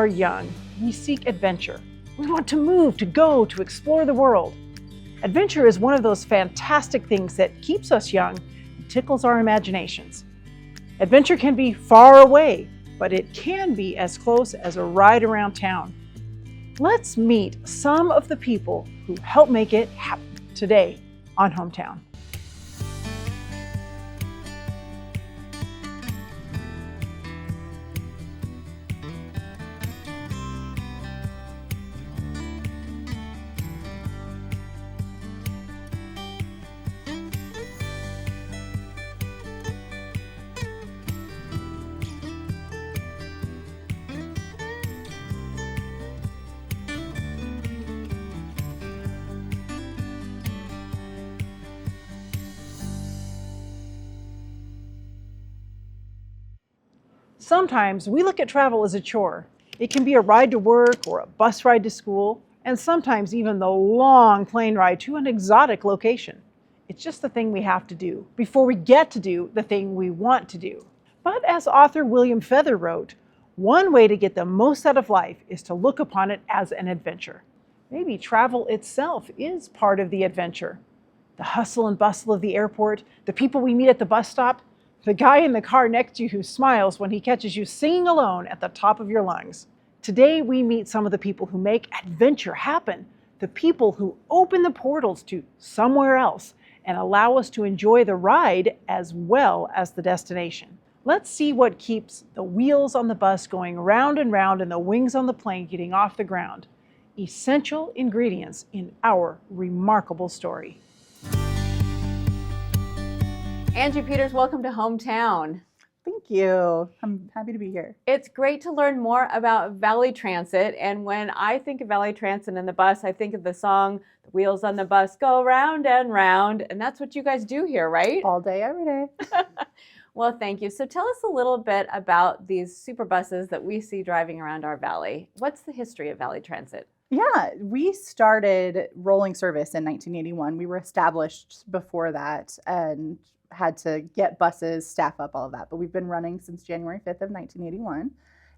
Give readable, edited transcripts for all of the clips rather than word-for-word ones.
are young, we seek adventure. We want to move, to go, to explore the world. Adventure is one of those fantastic things that keeps us young and tickles our imaginations. Adventure can be far away, but it can be as close as a ride around town. Let's meet some of the people who help make it happen today on Hometown. Sometimes we look at travel as a chore. It can be a ride to work or a bus ride to school, and sometimes even the long plane ride to an exotic location. It's just the thing we have to do before we get to do the thing we want to do. But as author William Feather wrote, one way to get the most out of life is to look upon it as an adventure. Maybe travel itself is part of the adventure. The hustle and bustle of the airport, the people we meet at the bus stop, the guy in the car next to you who smiles when he catches you singing alone at the top of your lungs. Today we meet some of the people who make adventure happen, the people who open the portals to somewhere else and allow us to enjoy the ride as well as the destination. Let's see what keeps the wheels on the bus going round and round and the wings on the plane getting off the ground. Essential ingredients in our remarkable story. Angie Peters, welcome to Hometown. Thank you. I'm happy to be here. It's great to learn more about Valley Transit. And when I think of Valley Transit and the bus, I think of the song, "The wheels on the bus go round and round." And that's what you guys do here, right? All day, every day. Well, thank you. So tell us a little bit about these super buses that we see driving around our valley. What's the history of Valley Transit? Yeah, we started rolling service in 1981. We were established before that and had to get buses, staff up, all of that. But we've been running since January 5th of 1981.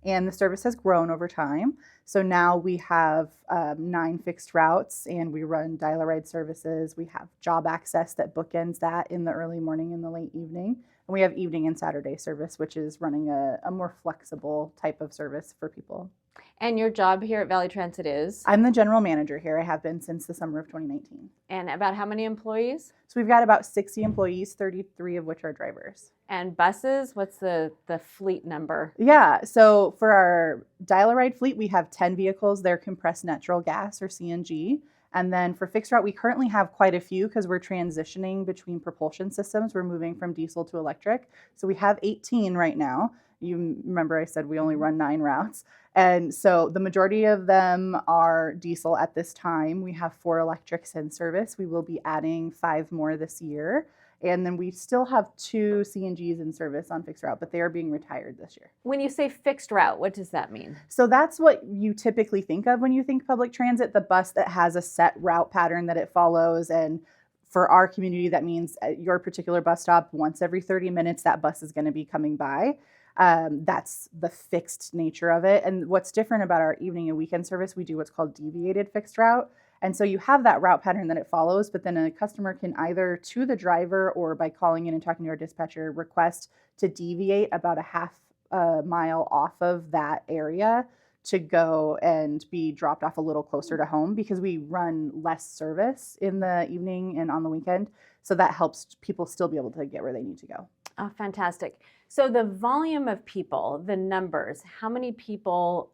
And the service has grown over time. So now we have 9 fixed routes and we run dial-a-ride services. We have job access that bookends that in the early morning and the late evening. And we have evening and Saturday service, which is running a more flexible type of service for people. And your job here at Valley Transit is? I'm the general manager here. I have been since the summer of 2019. And about how many employees? So we've got about 60 employees, 33 of which are drivers. And buses, what's the fleet number? Yeah, so for our dial-a-ride fleet, we have 10 vehicles. They're compressed natural gas or CNG. And then for fixed route, we currently have quite a few because we're transitioning between propulsion systems. We're moving from diesel to electric. So we have 18 right now. You remember I said we only run 9 routes. And so the majority of them are diesel at this time. We have 4 electrics in service. We will be adding 5 more this year. And then we still have 2 CNGs in service on fixed route, but they are being retired this year. When you say fixed route, what does that mean? So that's what you typically think of when you think public transit, the bus that has a set route pattern that it follows. And for our community, that means at your particular bus stop, once every 30 minutes, that bus is going to be coming by. That's the fixed nature of it. And what's different about our evening and weekend service, we do what's called deviated fixed route. And so you have that route pattern that it follows, but then a customer can either to the driver or by calling in and talking to our dispatcher request to deviate about a half mile off of that area to go and be dropped off a little closer to home because we run less service in the evening and on the weekend. So that helps people still be able to get where they need to go. Oh, fantastic. So the volume of people, the numbers, how many people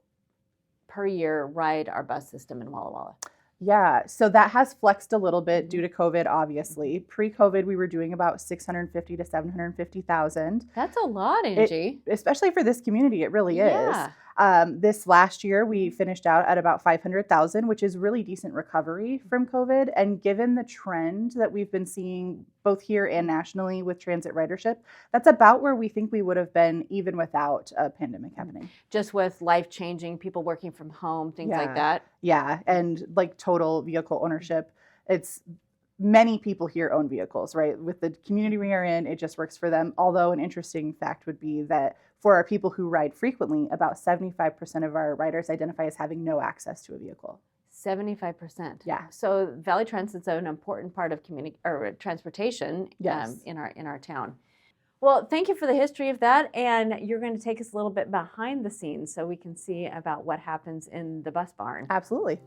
per year ride our bus system in Walla Walla? Yeah, so that has flexed a little bit due to COVID, obviously. Pre-COVID, we were doing about 650 to 750,000. That's a lot, Angie. Especially for this community, it really Yeah. is. This last year, we finished out at about 500,000, which is really decent recovery from COVID. And given the trend that we've been seeing both here and nationally with transit ridership, that's about where we think we would have been even without a pandemic happening. Just with life-changing, people working from home, things like that. Yeah, and like total vehicle ownership. It's many people here own vehicles, right? With the community we are in, it just works for them. Although an interesting fact would be that for our people who ride frequently, about 75% of our riders identify as having no access to a vehicle. 75%. Yeah. So Valley Transit's an important part of transportation Yes. in our town. Well, thank you for the history of that, and you're going to take us a little bit behind the scenes so we can see about what happens in the bus barn. Absolutely.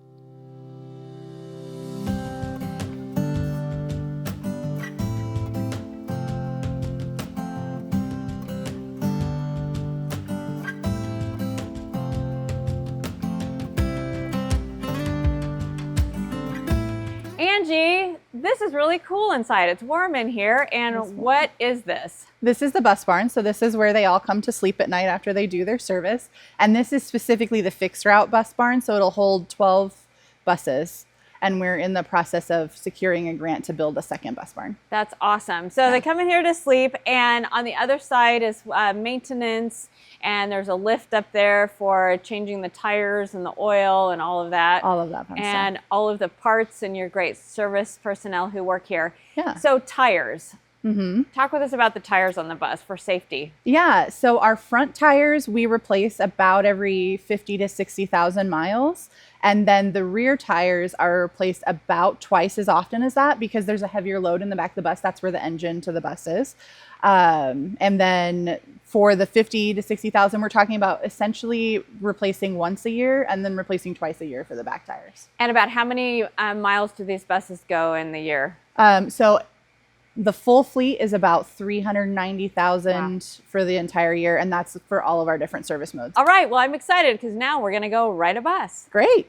Angie, this is really cool inside. It's warm in here, and what is this? This is the bus barn. So this is where they all come to sleep at night after they do their service. And this is specifically the fixed route bus barn. So it'll hold 12 buses. And we're in the process of securing a grant to build a second bus barn. That's awesome. So they come in here to sleep, and on the other side is maintenance, and there's a lift up there for changing the tires and the oil and all of that. All of that fun and stuff. all of the parts and your great service personnel who work here. Yeah. So tires. Mm-hmm. Talk with us about the tires on the bus for safety. Yeah, so our front tires we replace about every 50 to 60,000 miles. And then the rear tires are replaced about twice as often as that because there's a heavier load in the back of the bus. That's where the engine to the bus is. And then for the 50 to 60,000, we're talking about essentially replacing once a year and then replacing twice a year for the back tires. And about how many miles do these buses go in the year? So the full fleet is about 390,000 for the entire year, and that's for all of our different service modes. All right, well, I'm excited because now we're going to go ride a bus. Great.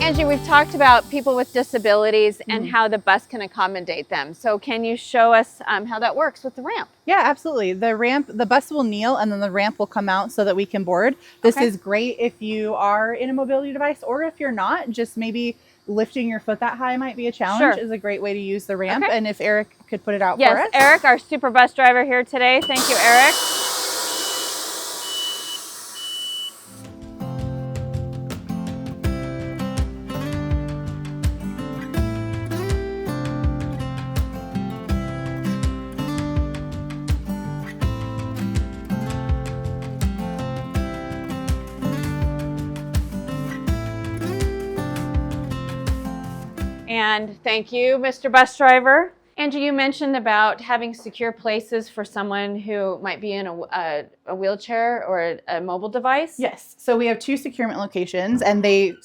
Angie, we've talked about people with disabilities and how the bus can accommodate them. So can you show us how that works with the ramp? Yeah, absolutely. The bus will kneel and then the ramp will come out so that we can board. This is great if you are in a mobility device, or if you're not, just maybe lifting your foot that high might be a challenge. Is a great way to use the ramp. And if Eric could put it out for us. Yes, Eric, our super bus driver here today. Thank you, Eric. And thank you, Mr. Bus Driver. Angie, you mentioned about having secure places for someone who might be in a wheelchair or a mobile device. Yes. So we have 2 securement locations, and they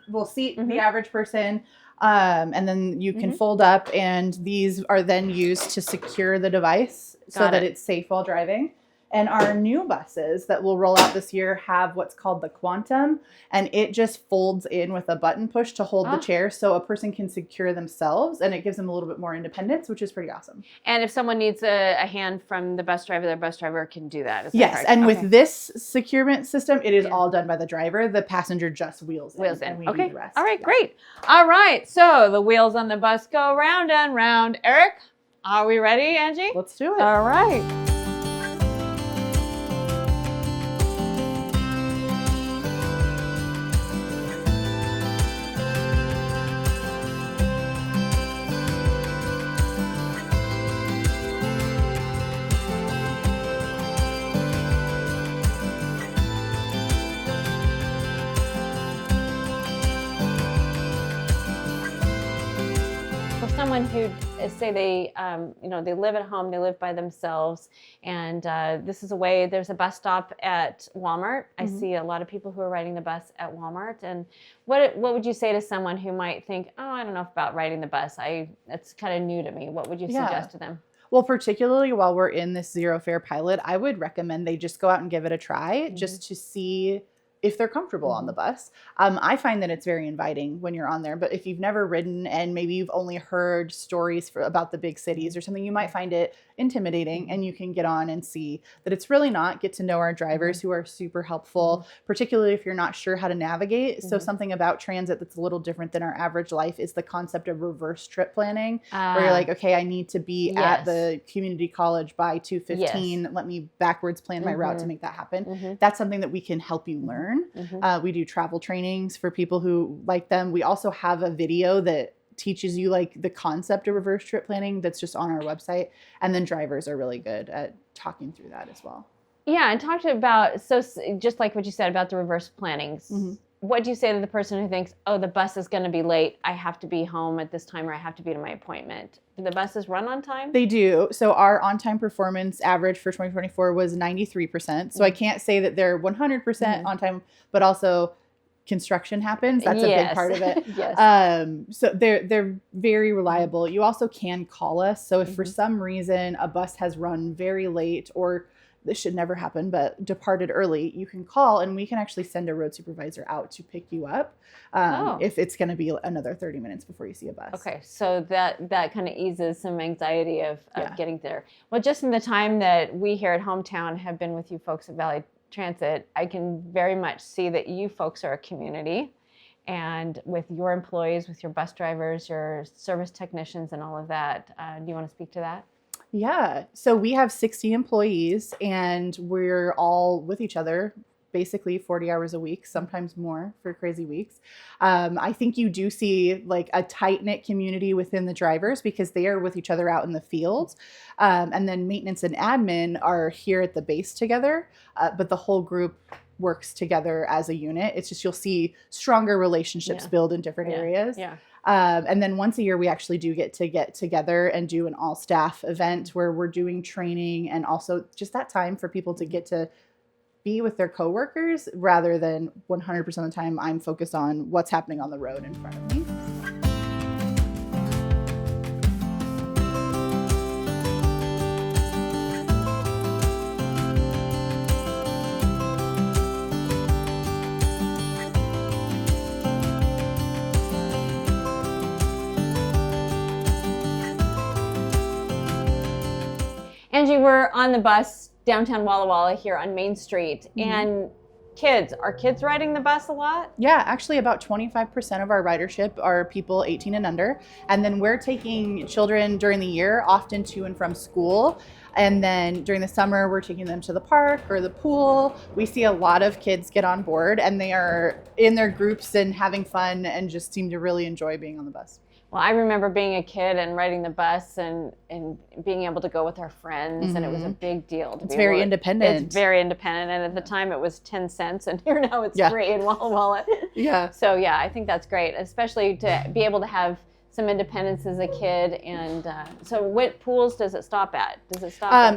will seat the average person, and then you can fold up, and these are then used to secure the device so that it's safe while driving. And our new buses that will roll out this year have what's called the Quantum, and it just folds in with a button push to hold the chair so a person can secure themselves, and it gives them a little bit more independence, which is pretty awesome. And if someone needs a hand from the bus driver, their bus driver can do that. Is that Yes, correct? and with this securement system, it is all done by the driver. The passenger just wheels in. And we do the rest. All right, great. All right, so the wheels on the bus go round and round. Eric, are we ready, Angie? Let's do it. All right. Someone who, say they, they live at home, they live by themselves, and this is a way. There's a bus stop at Walmart. I see a lot of people who are riding the bus at Walmart. And what would you say to someone who might think, oh, I don't know about riding the bus. That's kind of new to me. What would you suggest to them? Well, particularly while we're in this zero fare pilot, I would recommend they just go out and give it a try just to see if they're comfortable on the bus. I find that it's very inviting when you're on there, but if you've never ridden and maybe you've only heard stories about the big cities or something, you might find it intimidating, and you can get on and see that it's really not. Get to know our drivers who are super helpful, particularly if you're not sure how to navigate. So something about transit that's a little different than our average life is the concept of reverse trip planning, where you're like, okay, I need to be at the community college by 2:15. Let me backwards plan my route to make that happen. That's something that we can help you learn. We do travel trainings for people who like them. We also have a video that teaches you like the concept of reverse trip planning that's just on our website. And then drivers are really good at talking through that as well. Yeah, and talked about, so just like what you said about the reverse plannings, what do you say to the person who thinks, oh, the bus is going to be late, I have to be home at this time, or I have to be to my appointment? Do the buses run on time? They do. So our on-time performance average for 2024 was 93%. So I can't say that they're 100% on time, but also construction happens. That's a big part of it. So they're very reliable. You also can call us. So if for some reason a bus has run very late, or this should never happen, but departed early, you can call and we can actually send a road supervisor out to pick you up if it's going to be another 30 minutes before you see a bus. Okay, so that kind of eases some anxiety of getting there. Well, just in the time that we here at Hometown have been with you folks at Valley Transit, I can very much see that you folks are a community, and with your employees, with your bus drivers, your service technicians, and all of that. Do you want to speak to that? Yeah. So we have 60 employees and we're all with each other basically 40 hours a week, sometimes more for crazy weeks. I think you do see like a tight-knit community within the drivers because they are with each other out in the field. And then maintenance and admin are here at the base together, but the whole group works together as a unit. It's just you'll see stronger relationships build in different areas. And then once a year, we actually do get together and do an all-staff event where we're doing training and also just that time for people to get to be with their coworkers rather than 100% of the time I'm focused on what's happening on the road in front of me. Angie, we're on the bus downtown Walla Walla here on Main Street, and are kids riding the bus a lot? Yeah, actually about 25% of our ridership are people 18 and under. And then we're taking children during the year, often to and from school. And then during the summer, we're taking them to the park or the pool. We see a lot of kids get on board and they are in their groups and having fun and just seem to really enjoy being on the bus. Well, I remember being a kid and riding the bus and being able to go with our friends, and it was a big deal. It's very independent. It's very independent, and at the time it was 10 cents, and here now it's free in Walla Walla. So yeah, I think that's great, especially to be able to have some independence as a kid. And so what pools does it stop at?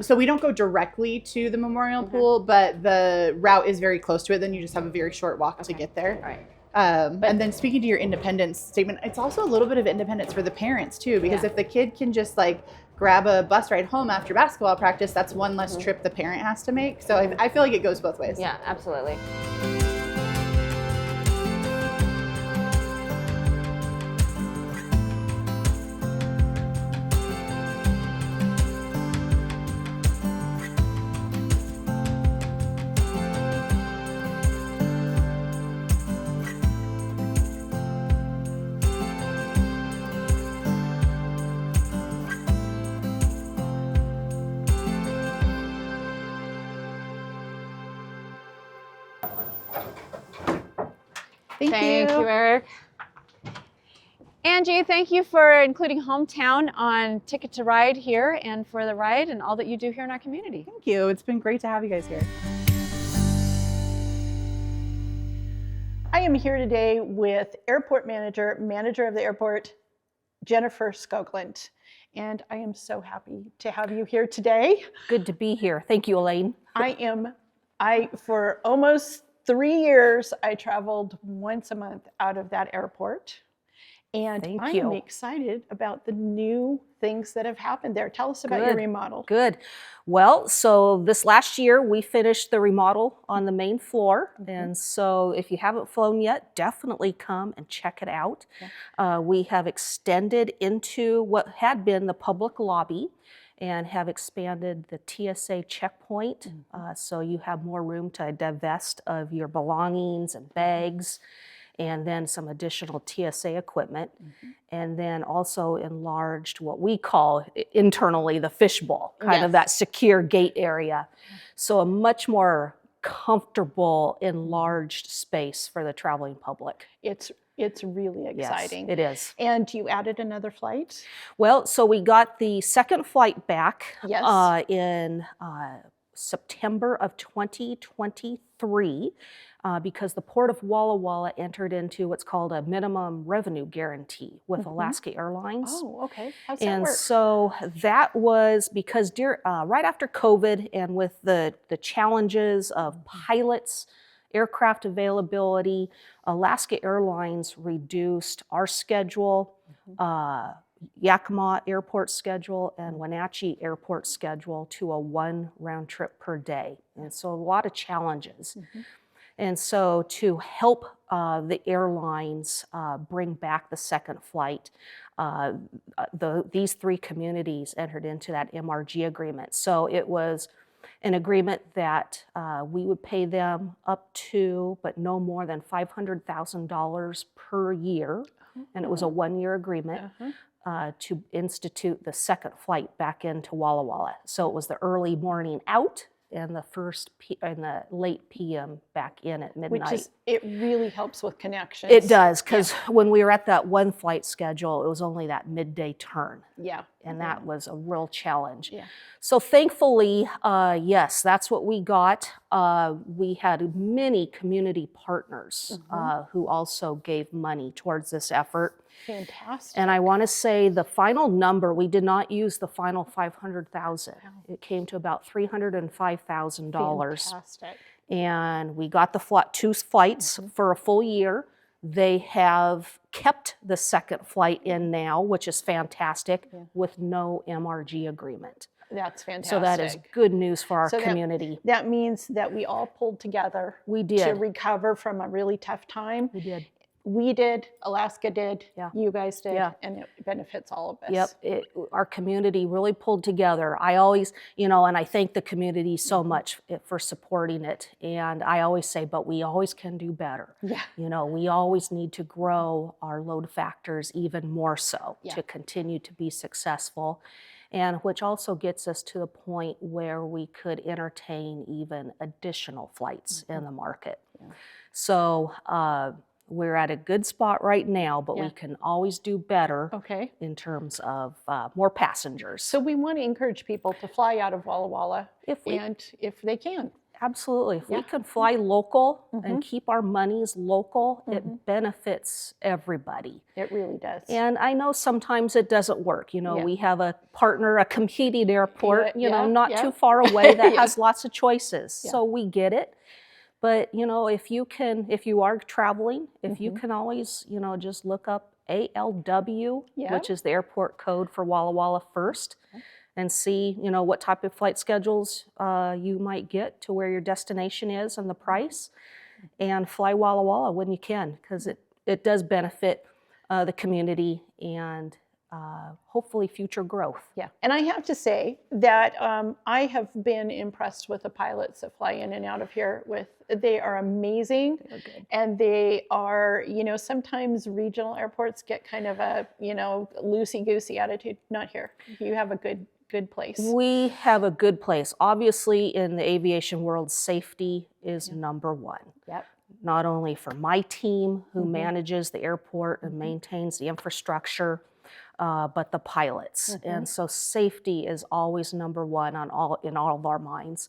So we don't go directly to the Memorial Pool, but the route is very close to it. Then you just have a very short walk to get there. Right. And then speaking to your independence statement, it's also a little bit of independence for the parents too, because if the kid can just like grab a bus ride home after basketball practice, that's one less trip the parent has to make. So I feel like it goes both ways. Yeah, absolutely. Thank you, Eric. Angie, thank you for including Hometown on Ticket to Ride here and for the ride and all that you do here in our community. Thank you. It's been great to have you guys here. I am here today with airport manager of the airport, Jennifer Skoglund. And I am so happy to have you here today. Good to be here. Thank you, Elaine. For almost 3 years, I traveled once a month out of that airport. And Thank I you. am excited about the new things that have happened there. Tell us about your Good. remodel. Good. Well, so this last year we finished the remodel on the main floor. And so if you haven't flown yet, definitely come and check it out. We have extended into what had been the public lobby and have expanded the TSA checkpoint. So you have more room to divest of your belongings and bags, and then some additional TSA equipment. And then also enlarged what we call internally the fishbowl, kind of that secure gate area. So a much more comfortable, enlarged space for the traveling public. It's really exciting. Yes, it is. And you added another flight? Well, so we got the second flight back Yes. in September of 2023 because the Port of Walla Walla entered into what's called a minimum revenue guarantee with Alaska Airlines. Oh, okay. How's that And work? so that was because right after COVID and with the challenges of pilots, aircraft availability, Alaska Airlines reduced our schedule, Yakima Airport schedule, and Wenatchee Airport schedule to a 1 round trip per day. And so a lot of challenges. And so to help the airlines bring back the second flight, these 3 communities entered into that MRG agreement. So it was an agreement that we would pay them up to, but no more than $500,000 per year. And it was a 1-year agreement to institute the second flight back into Walla Walla. So it was the early morning out and the late PM back in at midnight. It really helps with connections. It does, because when we were at that 1 flight schedule, it was only that midday turn. Yeah. And that was a real challenge. Yeah. So thankfully, yes, that's what we got. We had many community partners who also gave money towards this effort. Fantastic. And I want to say the final number, we did not use the final $500,000. It came to about $305,000. Fantastic. And we got the 2 flights for a full year. They have kept the second flight in now, which is fantastic, with no MRG agreement. That's fantastic. So that is good news for our So community. That means that we all pulled together We to did. recover from a really tough time. We did. We did, Alaska did, Yeah. you guys did, Yeah. and it benefits all of us. Yep, our community really pulled together. I always, and I thank the community so much for supporting it. And I always say, but we always can do better. Yeah. We always need to grow our load factors even more so to continue to be successful. And which also gets us to the point where we could entertain even additional flights in the market. So, we're at a good spot right now, but we can always do better in terms of more passengers. So we want to encourage people to fly out of Walla Walla if they can. Absolutely. If we can fly local and keep our monies local, it benefits everybody. It really does. And I know sometimes it doesn't work. We have a partner, a competing airport, not too far away that has lots of choices. So we get it. But, if you are traveling, if you can always, just look up ALW, which is the airport code for Walla Walla first, and see, what type of flight schedules you might get to where your destination is and the price, and fly Walla Walla when you can, because it does benefit the community and hopefully future growth. Yeah, and I have to say that I have been impressed with the pilots that fly in and out of here. They are amazing, and they are, sometimes regional airports get kind of a, loosey-goosey attitude. Not here. You have a good place. We have a good place. Obviously, in the aviation world, safety is number one. Yep. Not only for my team who manages the airport and maintains the infrastructure, but the pilots. And so safety is always number one in all of our minds.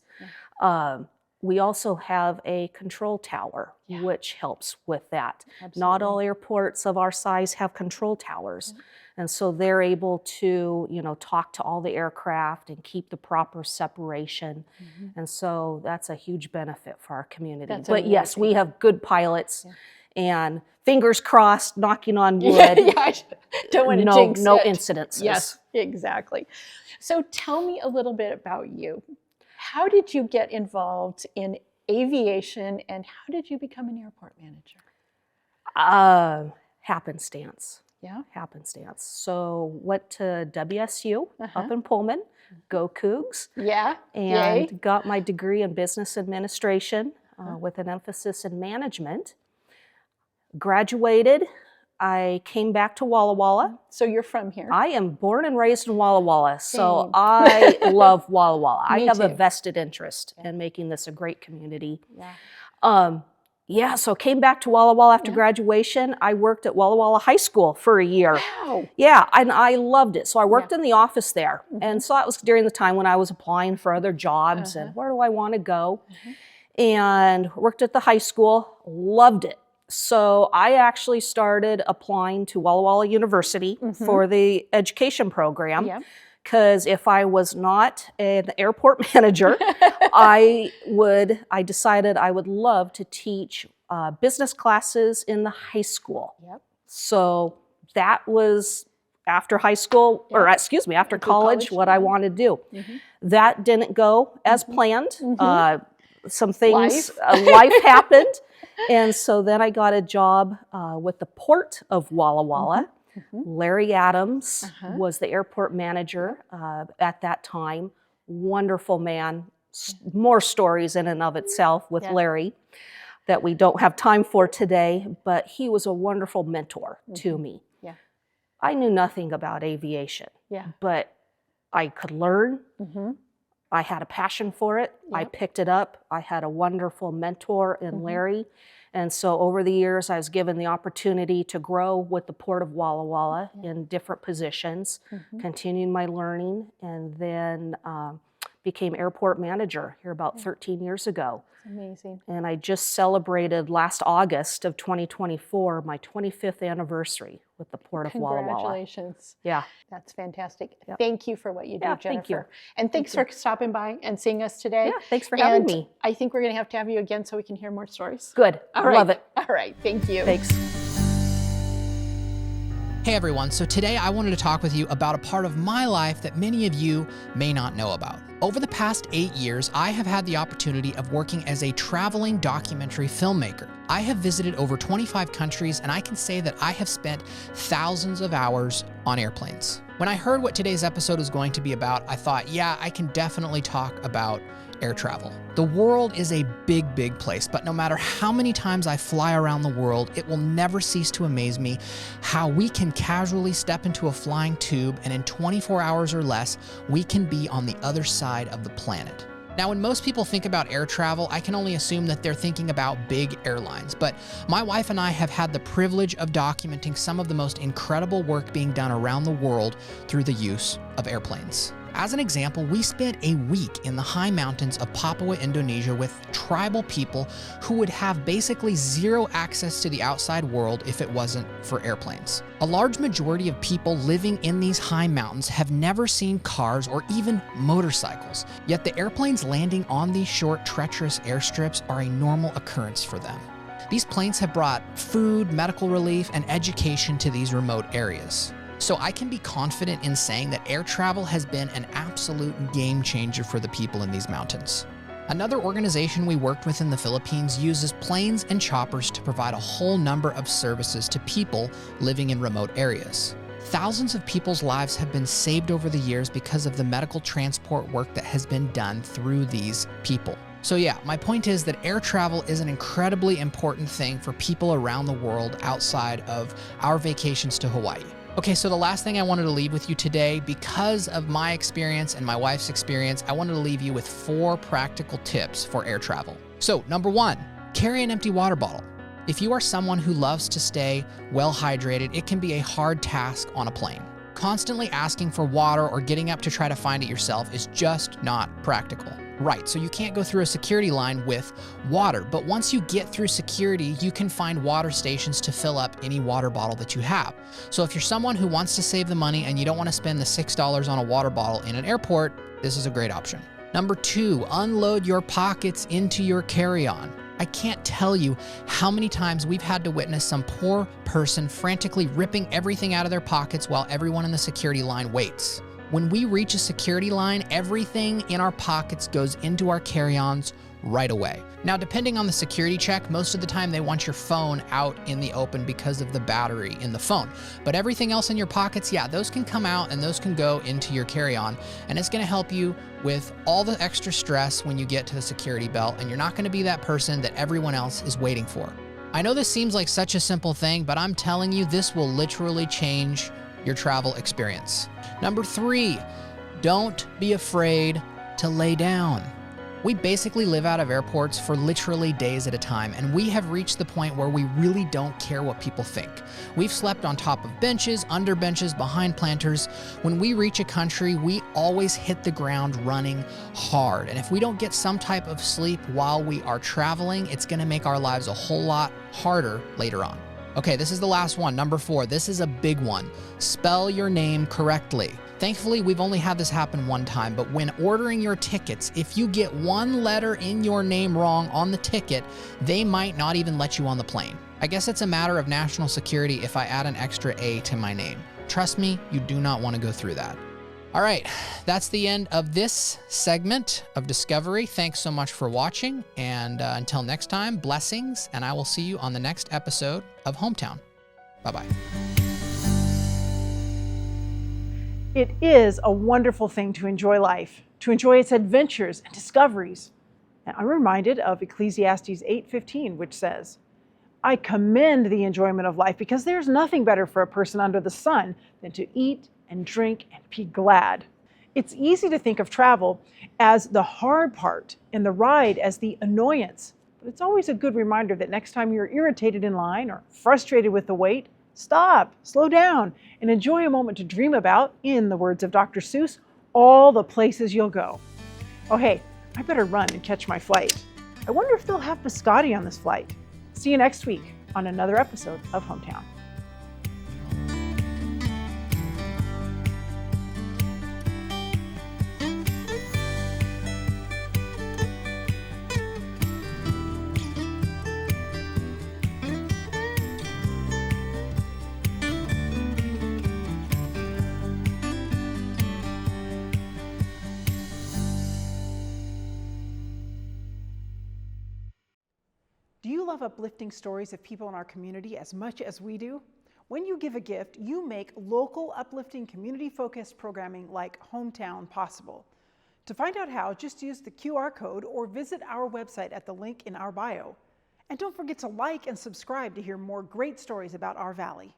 We also have a control tower, which helps with that. Absolutely. Not all airports of our size have control towers. And so they're able to, talk to all the aircraft and keep the proper separation. And so that's a huge benefit for our community. That's but yes, we amazing. have good pilots. And fingers crossed, knocking on wood, Yeah, I don't want to jinx no it. incidences. Yes, exactly. So tell me a little bit about you. How did you get involved in aviation, and how did you become an airport manager? Happenstance. Yeah. Happenstance. So went to WSU Uh-huh. up in Pullman, go Cougs, Yeah. and Yay. got my degree in business administration with an emphasis in management. Graduated. I came back to Walla Walla. So you're from here. I am born and raised in Walla Walla, so Same. I love Walla Walla. I Me have a too. vested interest in making this a great community. Yeah. So came back to Walla Walla after graduation. I worked at Walla Walla High School for a year. Wow. Yeah, and I loved it. So I worked in the office there. And so that was during the time when I was applying for other jobs and where do I want to go? And worked at the high school, loved it. So I actually started applying to Walla Walla University for the education program. Yeah. Because if I was not an airport manager, I decided I would love to teach business classes in the high school. Yep. So that was after high school, or excuse me, after college, what I wanted to do. That didn't go as planned. Some things, life happened. And so then I got a job with the Port of Walla Walla. Larry Adams was the airport manager at that time. Wonderful man. More stories in and of itself with Larry that we don't have time for today, but he was a wonderful mentor to me. Yeah. I knew nothing about aviation, but I could learn. I had a passion for it. I picked it up. I had a wonderful mentor in Larry. And so over the years, I was given the opportunity to grow with the Port of Walla Walla in different positions, continuing my learning, and then became airport manager here about 13 years ago. Amazing. And I just celebrated last August of 2024, my 25th anniversary with the Port of Walla Walla. Congratulations. Yeah. That's fantastic. Thank you for what you do, Yeah, Jennifer. thank you. And thanks for stopping by and seeing us today. Yeah, thanks for having And me. I think we're going to have you again so we can hear more stories. Good. All I right. love it. All right. Thank you. Thanks. Hey everyone, so today I wanted to talk with you about a part of my life that many of you may not know about. Over the past 8 years, I have had the opportunity of working as a traveling documentary filmmaker. I have visited over 25 countries, and I can say that I have spent thousands of hours on airplanes. When I heard what today's episode was going to be about, I thought, yeah, I can definitely talk about air travel. The world is a big, big place, but no matter how many times I fly around the world, it will never cease to amaze me how we can casually step into a flying tube and in 24 hours or less, we can be on the other side of the planet. Now, when most people think about air travel, I can only assume that they're thinking about big airlines, but my wife and I have had the privilege of documenting some of the most incredible work being done around the world through the use of airplanes. As an example, we spent a week in the high mountains of Papua, Indonesia with tribal people who would have basically zero access to the outside world if it wasn't for airplanes. A large majority of people living in these high mountains have never seen cars or even motorcycles, yet the airplanes landing on these short, treacherous airstrips are a normal occurrence for them. These planes have brought food, medical relief, and education to these remote areas. So I can be confident in saying that air travel has been an absolute game changer for the people in these mountains. Another organization we worked with in the Philippines uses planes and choppers to provide a whole number of services to people living in remote areas. Thousands of people's lives have been saved over the years because of the medical transport work that has been done through these people. So yeah, my point is that air travel is an incredibly important thing for people around the world outside of our vacations to Hawaii. Okay, so the last thing I wanted to leave with you today, because of my experience and my wife's experience, I wanted to leave you with 4 practical tips for air travel. So, number 1, carry an empty water bottle. If you are someone who loves to stay well hydrated, it can be a hard task on a plane. Constantly asking for water or getting up to try to find it yourself is just not practical. Right, so you can't go through a security line with water, but once you get through security, you can find water stations to fill up any water bottle that you have. So if you're someone who wants to save the money and you don't want to spend the $6 on a water bottle in an airport, this is a great option. Number 2, unload your pockets into your carry-on. I can't tell you how many times we've had to witness some poor person frantically ripping everything out of their pockets while everyone in the security line waits. When we reach a security line, everything in our pockets goes into our carry-ons right away. Now, depending on the security check, most of the time they want your phone out in the open because of the battery in the phone. But everything else in your pockets, yeah, those can come out and those can go into your carry-on, and it's gonna help you with all the extra stress when you get to the security belt, and you're not gonna be that person that everyone else is waiting for. I know this seems like such a simple thing, but I'm telling you, this will literally change your travel experience. Number 3, don't be afraid to lay down. We basically live out of airports for literally days at a time, and we have reached the point where we really don't care what people think. We've slept on top of benches, under benches, behind planters. When we reach a country, we always hit the ground running hard. And if we don't get some type of sleep while we are traveling, it's gonna make our lives a whole lot harder later on. Okay, this is the last one, number 4. This is a big one. Spell your name correctly. Thankfully, we've only had this happen one time, but when ordering your tickets, if you get one letter in your name wrong on the ticket, they might not even let you on the plane. I guess it's a matter of national security if I add an extra A to my name. Trust me, you do not want to go through that. All right, that's the end of this segment of Discovery. Thanks so much for watching, and until next time, blessings, and I will see you on the next episode of Hometown. Bye-bye. It is a wonderful thing to enjoy life, to enjoy its adventures and discoveries. And I'm reminded of Ecclesiastes 8:15, which says, I commend the enjoyment of life because there's nothing better for a person under the sun than to eat and drink and be glad. It's easy to think of travel as the hard part and the ride as the annoyance. But it's always a good reminder that next time you're irritated in line or frustrated with the wait, stop, slow down, and enjoy a moment to dream about, in the words of Dr. Seuss, all the places you'll go. Oh hey, I better run and catch my flight. I wonder if they'll have biscotti on this flight. See you next week on another episode of Hometown. Do you love uplifting stories of people in our community as much as we do? When you give a gift, you make local, uplifting, community-focused programming like Hometown possible. To find out how, just use the QR code or visit our website at the link in our bio. And don't forget to like and subscribe to hear more great stories about our valley.